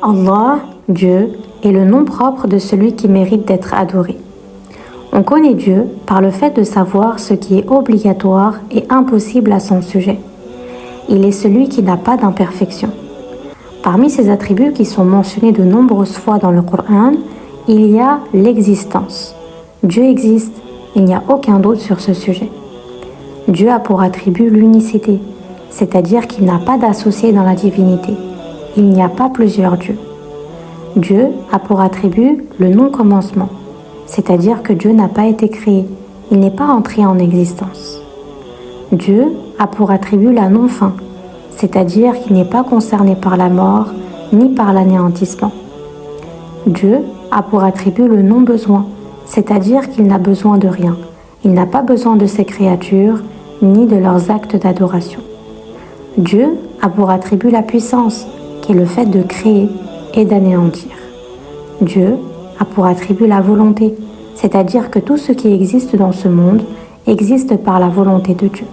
Allah, Dieu, est le nom propre de celui qui mérite d'être adoré. On connaît Dieu par le fait de savoir ce qui est obligatoire et impossible à son sujet. Il est celui qui n'a pas d'imperfection. Parmi ses attributs qui sont mentionnés de nombreuses fois dans le Coran, il y a l'existence. Dieu existe, il n'y a aucun doute sur ce sujet. Dieu a pour attribut l'unicité, c'est-à-dire qu'il n'a pas d'associé dans la divinité. Il n'y a pas plusieurs dieux. Dieu a pour attribut le non-commencement, c'est-à-dire que Dieu n'a pas été créé, il n'est pas entré en existence. Dieu a pour attribut la non-fin, c'est-à-dire qu'il n'est pas concerné par la mort ni par l'anéantissement. Dieu a pour attribut le non-besoin, c'est-à-dire qu'il n'a besoin de rien. Il n'a pas besoin de ses créatures ni de leurs actes d'adoration. Dieu a pour attribut la puissance, qui est le fait de créer et d'anéantir. Dieu a pour attribut la volonté, c'est-à-dire que tout ce qui existe dans ce monde existe par la volonté de Dieu.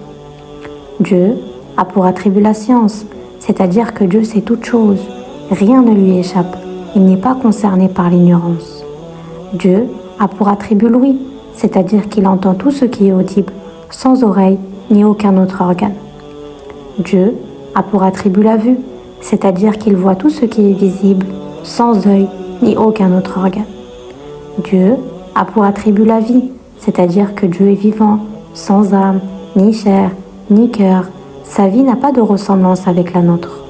Dieu a pour attribut la science, c'est-à-dire que Dieu sait toute chose, rien ne lui échappe, il n'est pas concerné par l'ignorance. Dieu a pour attribut l'ouïe, c'est-à-dire qu'il entend tout ce qui est audible, sans oreille ni aucun autre organe. Dieu a pour attribut la vue, c'est-à-dire qu'il voit tout ce qui est visible, sans œil ni aucun autre organe. Dieu a pour attribut la vie, c'est-à-dire que Dieu est vivant, sans âme, ni chair, ni cœur. Sa vie n'a pas de ressemblance avec la nôtre.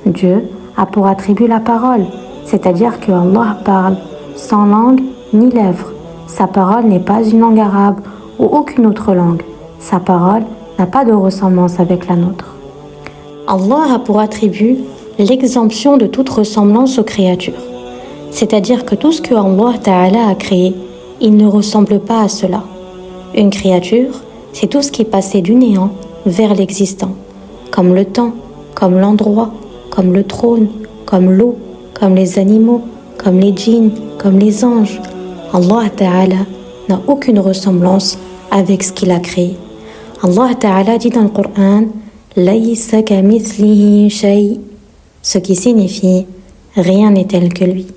Dieu a pour attribut la parole, c'est-à-dire que Allah parle sans langue ni lèvres. Sa parole n'est pas une langue arabe ou aucune autre langue. Sa parole n'a pas de ressemblance avec la nôtre. Allah a pour attribut l'exemption de toute ressemblance aux créatures. C'est-à-dire que tout ce que Allah Ta'ala a créé, il ne ressemble pas à cela. Une créature, c'est tout ce qui est passé du néant vers l'existant, comme le temps, comme l'endroit, comme le trône, comme l'eau, comme les animaux, comme les djinns, comme les anges. Allah Ta'ala n'a aucune ressemblance avec ce qu'il a créé. Allah Ta'ala dit dans le Coran « Laysa kamithlihi shay », ce qui signifie « rien n'est tel que lui ».